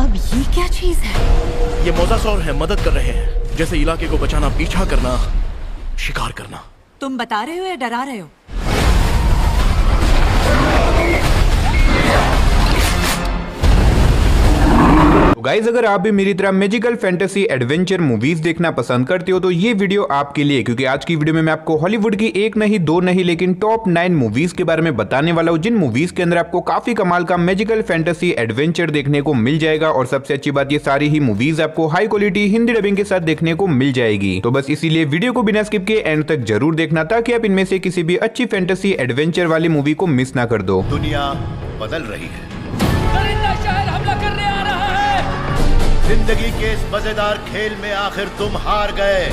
अब ये क्या चीज है? ये मोजासौर है, मदद कर रहे हैं। जैसे इलाके को बचाना, पीछा करना, शिकार करना। तुम बता रहे हो या डरा रहे हो? गाइज, अगर आप भी मेरी तरह मैजिकल फैंटेसी एडवेंचर मूवीज देखना पसंद करते हो तो ये वीडियो आपके लिए, क्योंकि आज की वीडियो में मैं आपको हॉलीवुड की एक नहीं दो नहीं लेकिन टॉप 9 मूवीज के बारे में बताने वाला हूँ, जिन मूवीज के अंदर आपको काफी कमाल का मैजिकल फैंटेसी एडवेंचर देखने को मिल जाएगा। और सबसे अच्छी बात, ये सारी ही मूवीज आपको हाई क्वालिटी हिंदी डबिंग के साथ देखने को मिल जाएगी। तो बस इसीलिए वीडियो को बिना स्किप के एंड तक जरूर देखना, ताकि आप इनमें से किसी भी अच्छी फैंटेसी एडवेंचर वाली मूवी को मिस ना कर दो। दुनिया बदल रही है, परिंदा शहर हमला करने आ रहा है। जिंदगी के इस मजेदार खेल में आखिर तुम हार गए।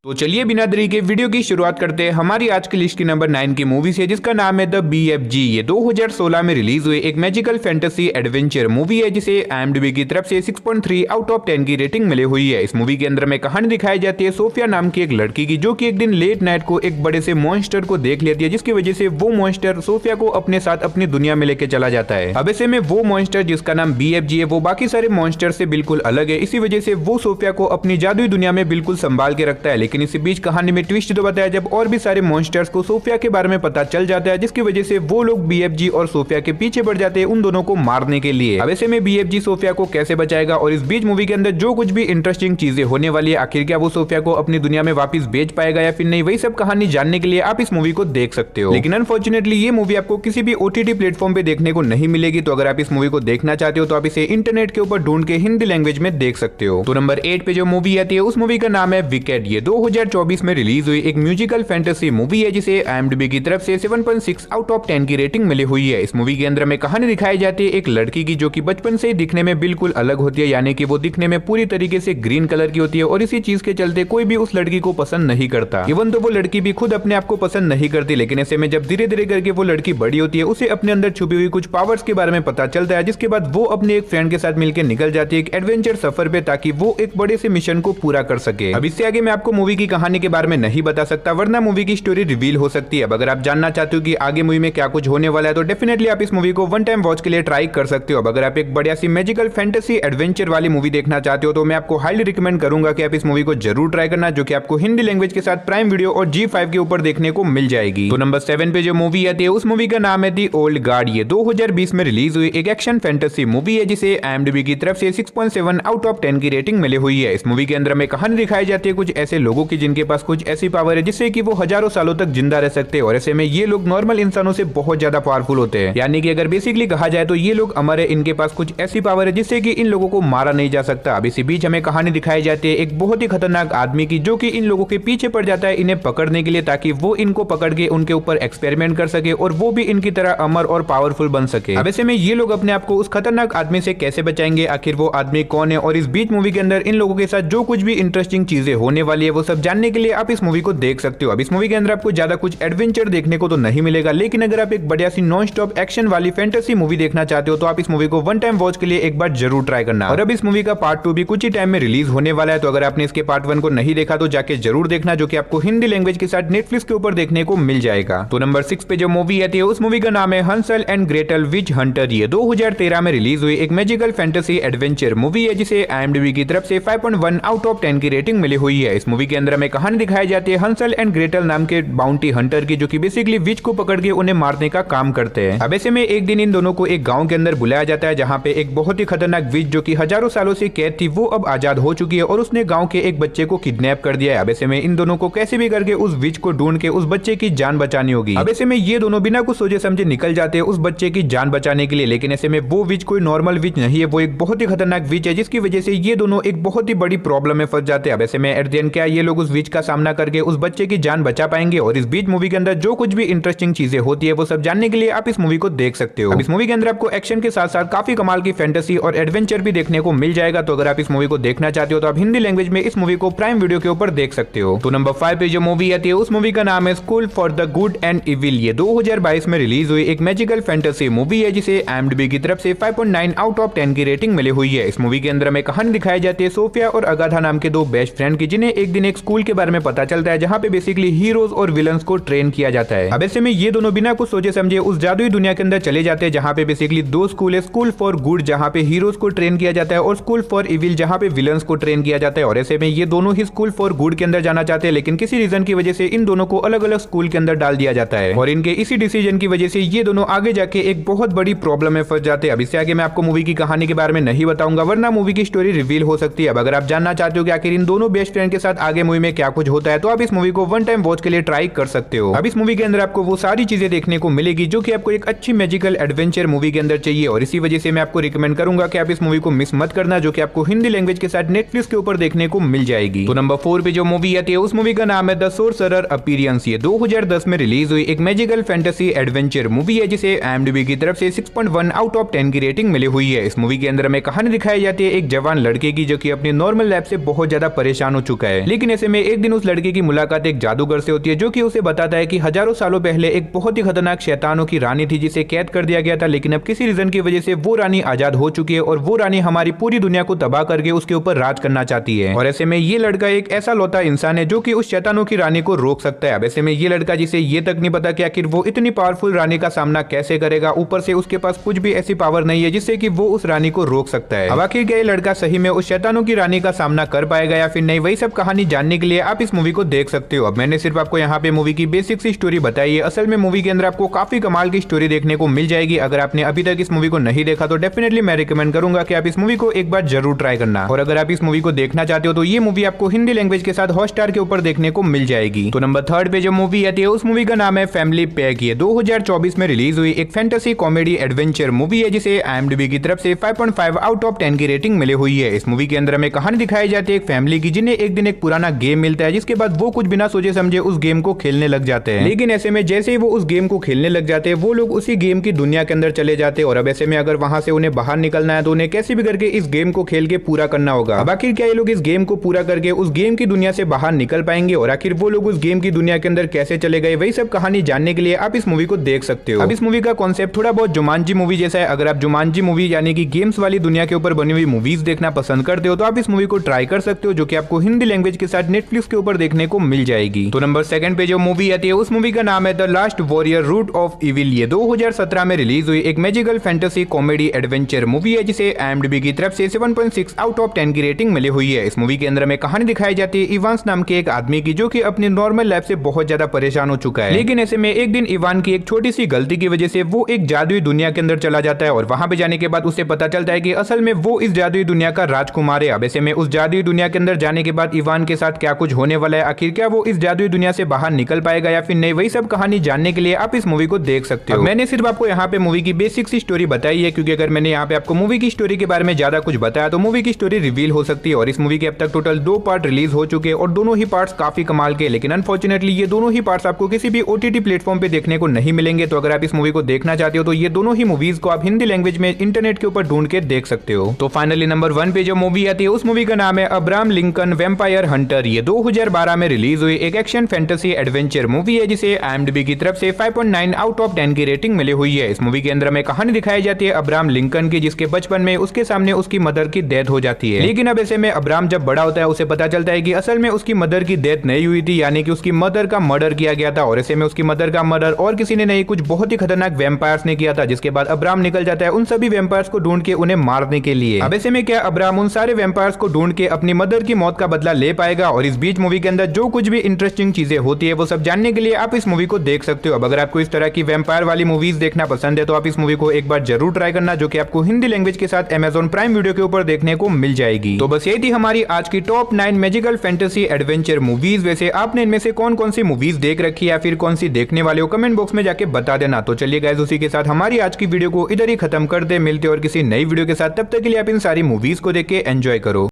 तो चलिए बिना देरी के वीडियो की शुरुआत करते हैं हमारी आज की लिस्ट की नंबर 9 की मूवी से, जिसका नाम है द BFG। ये 2016 में रिलीज हुई एक मैजिकल फैंटेसी एडवेंचर मूवी है, जिसे IMDb की तरफ से 6.3 आउट ऑफ 10 की रेटिंग मिली हुई है। इस मूवी के अंदर में कहानी दिखाई जाती है सोफिया नाम की एक लड़की की, जो कि एक दिन लेट नाइट को एक बड़े से मॉन्स्टर को देख लेती है, जिसकी वजह से वो मॉन्स्टर सोफिया को अपने साथ अपनी दुनिया में लेके चला जाता है। अब ऐसे में वो मॉन्स्टर जिसका नाम BFG है, वो बाकी सारे मॉन्स्टर से बिल्कुल अलग है। इसी वजह से वो सोफिया को अपनी जादुई दुनिया में बिल्कुल संभाल के रखता है। लेकिन इसी बीच कहानी में ट्विस्ट तो बताया जब और भी सारे मॉन्स्टर्स को सोफिया के बारे में पता चल जाता है, जिसकी वजह से वो लोग BFG और सोफिया के पीछे पड़ जाते हैं उन दोनों को मारने के लिए। अब ऐसे में BFG सोफिया को कैसे बचाएगा, और इस बीच मूवी के अंदर जो कुछ भी इंटरेस्टिंग चीजें होने वाली है, आखिर क्या वो सोफिया को अपनी दुनिया में वापस भेज पाएगा या फिर नहीं, वही सब कहानी जानने के लिए आप इस मूवी को देख सकते हो। लेकिन अनफॉर्चुनेटली ये मूवी आपको किसी भी OTT प्लेटफॉर्म पे देखने को नहीं मिलेगी। तो अगर आप इस मूवी को देखना चाहते हो तो आप इसे इंटरनेट के ऊपर ढूंढ के हिंदी लैंग्वेज में देख सकते हो। तो नंबर 8 पे जो मूवी आती है उस मूवी का नाम है विकेड। ये 2024 में रिलीज हुई एक म्यूजिकल फैंटेसी मूवी है, जिसे IMDb की तरफ से 7.6 आउट ऑफ 10 की रेटिंग मिली हुई है। इस मूवी के अंदर में कहानी दिखाई जाती है एक लड़की की, जो कि बचपन से दिखने में बिल्कुल अलग होती है, यानी कि वो दिखने में पूरी तरीके से ग्रीन कलर की होती है। और इसी चीज के चलते कोई भी उस लड़की को पसंद नहीं करता। इवन तो वो लड़की भी खुद अपने आप को पसंद नहीं करती। लेकिन ऐसे में जब धीरे धीरे करके वो लड़की बड़ी होती है, उसे अपने अंदर छुपी हुई कुछ पावर्स के बारे में पता चलता है, जिसके बाद वो अपने एक फ्रेंड के साथ मिलकर निकल जाती है एक एडवेंचर सफर पे, ताकि वो एक बड़े से मिशन को पूरा कर सके। अब इससे आगे मैं आपको मूवी की कहानी के बारे में नहीं बता सकता, वरना मूवी की स्टोरी रिवील हो सकती है। अब अगर आप जानना चाहते हो कि आगे मूवी में क्या कुछ होने वाला है, तो डेफिनेटली आप इस मूवी को वन टाइम वॉच के लिए ट्राई कर सकते हो। अब अगर आप एक बढ़िया सी मैजिकल फैंटेसी एडवेंचर वाली मूवी देखना चाहते हो, तो मैं आपको हाईली रिकमेंड करूंगा कि आप इस मूवी को जरूर ट्राई करना, जो कि आपको हिंदी लैंग्वेज के साथ प्राइम वीडियो और G5 के ऊपर देखने को मिल जाएगी। तो नंबर 7 पे जो मूवी आती है उस मूवी का नाम है दी ओल्ड गार्ड। ये 2020 में रिलीज हुई एक एक्शन फैंटेसी मूवी है, जिसे IMDb की तरफ से 6.7 आउट ऑफ 10 की रेटिंग मिली हुई है। इस मूवी के अंदर में कहानी दिखाई जाती है कुछ ऐसे लोगों की, जिनके पास कुछ ऐसी पावर है जिससे कि वो हजारों सालों तक जिंदा रह सकते हैं। और ऐसे में ये लोग नॉर्मल इंसानों से बहुत ज्यादा पावरफुल होते हैं, यानी कि अगर बेसिकली कहा जाए तो ये लोग अमर है। इनके पास कुछ ऐसी पावर है जिससे कि इन लोगों को मारा नहीं जा सकता। अब इसी बीच हमें कहानी दिखाई जाती है एक बहुत ही खतरनाक आदमी की, जो कि इन लोगों के पीछे पड़ जाता है इन्हें पकड़ने के लिए, ताकि वो इनको पकड़ के उनके ऊपर एक्सपेरिमेंट कर सके और वो भी इनकी तरह अमर और पावरफुल बन सके। अब ऐसे में ये लोग अपने आप को उस खतरनाक आदमी से कैसे बचाएंगे, आखिर वो आदमी कौन है, और इस बीच मूवी के अंदर इन लोगों के साथ जो कुछ भी इंटरेस्टिंग चीजें होने वाली है, वो सब जानने के लिए आप इस मूवी को देख सकते हो। अब इस मूवी के अंदर आपको ज्यादा कुछ एडवेंचर देखने को तो नहीं मिलेगा, लेकिन अगर आप एक बढ़िया सी नॉन स्टॉप एक्शन वाली फैंटेसी मूवी देखना चाहते हो, तो आप इस मूवी को वन टाइम वॉच के लिए एक बार जरूर ट्राई करना। और अब इस मूवी का पार्ट 2 भी कुछ ही टाइम में रिलीज होने वाला है। तो अगर आपने इसके पार्ट 1 को नहीं देखा तो जाके जरूर देखना, जो कि आपको हिंदी लैंग्वेज के साथ नेटफ्लिक्स के ऊपर देखने को मिल जाएगा। तो नंबर 6 पे जो मूवी आती है उस मूवी का नाम है Hansal and Gretel which Hunter. ये 2013 में रिलीज हुई एक मैजिकल फैंटेसी एडवेंचर मूवी है, जिसे IMDb की तरफ से 5.1 आउट ऑफ 10 की रेटिंग मिली हुई है। इस मूवी के अंदर में कहानी दिखाई जाती है हंसल एंड ग्रेटल नाम के बाउंटी हंटर की, जो कि बेसिकली विच को पकड़ के उन्हें मारने का काम करते हैं। अब ऐसे में एक दिन इन दोनों को एक गांव के अंदर बुलाया जाता है, जहां पे एक बहुत ही खतरनाक विच, जो कि हजारों सालों से कैद थी, वो अब आजाद हो चुकी है और उसने गांव के एक बच्चे को किडनैप कर दिया है। अब ऐसे में इन दोनों को कैसे भी करके उस विच को ढूंढ के उस बच्चे की जान बचानी होगी। अब ऐसे में ये दोनों बिना कुछ सोचे समझे निकल जाते हैं उस बच्चे की जान बचाने के लिए। लेकिन ऐसे में वो विच कोई नॉर्मल विच नहीं है, वो एक बहुत ही खतरनाक विच है, जिसकी वजह से ये दोनों एक बहुत ही बड़ी प्रॉब्लम में फंस जाते हैं। अब ऐसे में एट द एंड क्या ये लोग उस विच का सामना करके उस बच्चे की जान बचा पाएंगे? और इस बीच मूवी के अंदर जो कुछ भी इंटरेस्टिंग चीजें होती है, वो सब जानने के लिए आप इस मूवी को देख सकते हो। अब इस मूवी के अंदर आपको एक्शन के साथ साथ काफी कमाल की फैंटेसी और एडवेंचर भी देखने को मिल जाएगा। तो अगर आप इस मूवी को देखना चाहते हो तो आप हिंदी लैंग्वेज में इस मूवी को प्राइम वीडियो के ऊपर देख सकते हो। तो नंबर 5 पे जो मूवी आती है उस मूवी का नाम है school for the good and evil. ये 2022 में रिलीज हुई एक मैजिकल फैंटेसी मूवी है, जिसे IMDb की तरफ से 5.9 आउट ऑफ 10 की रेटिंग मिली हुई है। इस मूवी के अंदर में कहानी दिखाई जाती है सोफिया और अगाथा नाम के दो बेस्ट फ्रेंड की, जिन्हें एक दिन एक स्कूल के बारे में पता चलता है जहाँ पे बेसिकली हीरोज और विलन्स को ट्रेन किया जाता है। अब ऐसे में ये दोनों बिना कुछ सोचे समझे उस जादुई दुनिया के अंदर चले जाते हैं जहाँ पे बेसिकली दो स्कूल है, स्कूल फॉर गुड जहाँ पे हीरोज को ट्रेन किया जाता है और स्कूल फॉर इविल जहाँ पे विलन्स को ट्रेन किया जाता है। और ऐसे में ये दोनों ही स्कूल फॉर गुड के अंदर जाना चाहते हैं, लेकिन किसी रीजन की वजह से इन दोनों को अलग अलग स्कूल के अंदर डाल दिया जाता है और इनके इसी डिसीजन की वजह से ये दोनों आगे जाके एक बहुत बड़ी प्रॉब्लम में फंस जाते हैं। अब इससे आगे मैं आपको मूवी की कहानी के बारे में नहीं बताऊंगा वरना मूवी की स्टोरी रिवील हो सकती है। अब अगर आप जानना चाहते हो कि आखिर इन दोनों बेस्ट फ्रेंड के साथ आगे मूवी में क्या कुछ होता है तो आप इस मूवी को वन टाइम वॉच के लिए ट्राई कर सकते हो। अब इस मूवी के अंदर आपको वो सारी चीजें देखने को मिलेगी जो कि आपको एक अच्छी मैजिकल एडवेंचर मूवी के अंदर चाहिए और इसी वजह से मैं आपको रिकमेंड करूंगा कि आप इस मूवी को मिस मत करना, जो कि आपको हिंदी लैंग्वेज के साथ नेटफ्लिक्स के ऊपर देखने को मिल जाएगी। तो नंबर 4 पे जो मूवी आती है उस मूवी का नाम है द सोर्सरर अपीयरेंस। ये 2010 में रिलीज हुई एक मैजिकल फैंटेसी एडवेंचर मूवी है जिसे IMDb की तरफ से 6.1 आउट ऑफ 10 की रेटिंग मिली हुई है। इस मूवी के अंदर हमें कहानी दिखाई जाती है एक जवान लड़के की जो कि अपनी नॉर्मल लाइफ से बहुत ज्यादा परेशान हो चुका है, लेकिन ऐसे में एक दिन उस लड़के की मुलाकात एक जादूगर से होती है जो कि उसे बताता है कि हजारों सालों पहले एक बहुत ही खतरनाक शैतानों की रानी थी जिसे कैद कर दिया गया था, लेकिन अब किसी रीजन की वजह से वो रानी आजाद हो चुकी है और वो रानी हमारी पूरी दुनिया को तबाह करके उसके ऊपर राज करना चाहती है। और ऐसे में ये लड़का एक ऐसा लौता इंसान है जो कि उस शैतानों की रानी को रोक सकता है। अब ऐसे में ये लड़का जिसे ये तक नहीं पता कि आखिर वो इतनी पावरफुल रानी का सामना कैसे करेगा, ऊपर से उसके पास कुछ भी ऐसी पावर नहीं है जिससे कि वो उस रानी को रोक सकता है। अब आखिर क्या ये लड़का सही में उस शैतानों की रानी का सामना कर पाएगा या फिर नहीं, वही सब कहानी जानने के लिए आप इस मूवी को देख सकते हो। अब मैंने सिर्फ आपको यहाँ पे मूवी की बेसिक सी स्टोरी बताई है, असल में मूवी के अंदर आपको काफी कमाल की स्टोरी देखने को मिल जाएगी। अगर आपने अभी तक इस मूवी को नहीं देखा तो डेफिनेटली मैं रिकमेंड करूंगा कि आप इस मूवी को एक बार जरूर ट्राई करना। और अगर आप इस मूवी को देखना चाहते हो तो ये मूवी आपको हिंदी लैंग्वेज के साथ हॉटस्टार के ऊपर देखने को मिल जाएगी। तो नंबर 3 पे जो मूवी आती है उस मूवी का नाम है फैमिली पैक। ये 2024 में रिलीज हुई एक फैंटेसी कॉमेडी एडवेंचर मूवी है जिसे IMDb की तरफ से 5.5 आउट ऑफ 10 की रेटिंग मिली हुई है। इस मूवी के अंदर हमें कहानी दिखाई जाती है एक फैमिली की जिन्हें एक दिन एक पुराना गेम मिलता है, जिसके बाद वो कुछ बिना सोचे समझे उस गेम को खेलने लग जाते हैं। लेकिन ऐसे में जैसे ही वो उस गेम को खेलने लग जाते हैं वो लोग उसी गेम की दुनिया के अंदर चले जाते हैं और अब ऐसे में अगर वहां से उन्हें बाहर निकलना है तो उन्हें कैसे भी करके इस गेम को खेल के पूरा करना होगा। अब आखिर क्या ये लोग इस गेम को पूरा करके उस गेम की दुनिया से बाहर निकल पाएंगे और आखिर वो लोग उस गेम की दुनिया के अंदर कैसे चले गए, वही सब कहानी जानने के लिए आप इस मूवी को देख सकते हो। अब इस मूवी का कॉन्सेप्ट थोड़ा बहुत जुमानजी मूवी जैसा है। अगर आप जुमानजी मूवी यानी कि गेम्स वाली दुनिया के ऊपर बनी हुई मूवीज देखना पसंद करते हो तो आप इस मूवी को ट्राई कर सकते हो, जो कि आपको हिंदी लैंग्वेज के साथ नेटफ्लिक्स के ऊपर देखने को मिल जाएगी। तो नंबर 2 पे जो मूवी आती है उस मूवी का नाम है the last warrior root of evil. ये 2017 में रिलीज हुई एक magical fantasy comedy adventure movie है जिसे IMDb की तरफ से 7.6 आउट ऑफ 10 की रेटिंग मिली हुई है। इस मूवी के अंदर हमें कहानी दिखाई जाती है इवांस नाम के एक आदमी की जो कि अपनी नॉर्मल लाइफ से बहुत ज्यादा परेशान हो चुका है, लेकिन ऐसे में एक दिन इवान की एक छोटी सी गलती की वजह से वो एक जादुई दुनिया के अंदर चला जाता है और वहां पे जाने के बाद उसे पता चलता है कि असल में वो इस जादुई दुनिया का राजकुमार है। अब ऐसे में उस जादुई दुनिया के अंदर जाने के बाद इवान के साथ क्या कुछ होने वाला है, आखिर क्या वो इस जादुई दुनिया से बाहर निकल पाएगा या फिर नहीं, वही सब कहानी जानने के लिए आप इस मूवी को देख सकते हो। मैंने सिर्फ आपको यहाँ पे मूवी की बेसिक सी स्टोरी बताई है, क्योंकि अगर मैंने यहाँ पे आपको मूवी की स्टोरी के बारे में ज्यादा कुछ बताया तो मूवी की स्टोरी रिवील हो सकती है। और इस मूवी के अब तक टोटल 2 पार्ट रिलीज हो चुके हैं और दोनों ही पार्ट्स काफी कमाल के, लेकिन अनफॉर्चुनेटली ये दोनों ही पार्ट्स आपको किसी भी OTT प्लेटफॉर्म पे देखने को नहीं मिलेंगे। तो अगर आप इस मूवी को देखना चाहते हो तो ये दोनों ही मूवीज को आप हिंदी लैंग्वेज में इंटरनेट के ऊपर ढूंढ के देख सकते हो। तो फाइनली नंबर 1 पे जो मूवी आती है उस मूवी का नाम है अब्राहम लिंकन वैम्पायर हंटर। ये 2012 में रिलीज हुई एक एक्शन फैंटेसी एडवेंचर मूवी है जिसे IMDb की तरफ से 5.9 आउट ऑफ 10 की रेटिंग मिली हुई है। इस मूवी के अंदर हमें कहानी दिखाई जाती है अब्राहम लिंकन की, जिसके बचपन में उसके सामने उसकी मदर की डेथ हो जाती है। लेकिन अब ऐसे में अब्राहम जब बड़ा होता है उसे पता चलता है कि असल में उसकी मदर की डेथ नहीं हुई थी, यानी कि उसकी मदर का मर्डर किया गया था। और ऐसे में उसकी मदर का मर्डर और किसी ने नहीं, कुछ बहुत ही खतरनाक वैम्पायर्स ने किया था, जिसके बाद अब्राहम निकल जाता है उन सभी वैम्पायर्स को ढूंढ के उन्हें मारने के लिए। अब ऐसे में क्या अब्राहम उन सारे वैम्पायर्स को ढूंढ के अपनी मदर की मौत का बदला ले पाएगा? और इस बीच मूवी के अंदर जो कुछ भी इंटरेस्टिंग चीजें होती है वो सब जानने के लिए आप इस मूवी को देख सकते हो। अब अगर आपको इस तरह की वैम्पायर वाली मूवीज देखना पसंद है तो आप इस मूवी को एक बार जरूर ट्राई करना, जो कि आपको हिंदी लैंग्वेज के साथ Amazon प्राइम वीडियो के ऊपर देखने को मिल जाएगी। तो बस यही थी हमारी आज की top 9 magical fantasy adventure movies. वैसे आपने इनमें से कौन कौन सी मूवीज देख रखी है या फिर कौन सी देखने वाले हो, कमेंट बॉक्स में जाके बता देना। तो चलिए गाइस, उसी के साथ हमारी आज की वीडियो को इधर ही खत्म कर दे। मिलते और किसी नई वीडियो के साथ, तब तक के लिए आप इन सारी मूवीज को देख के एंजॉय करो।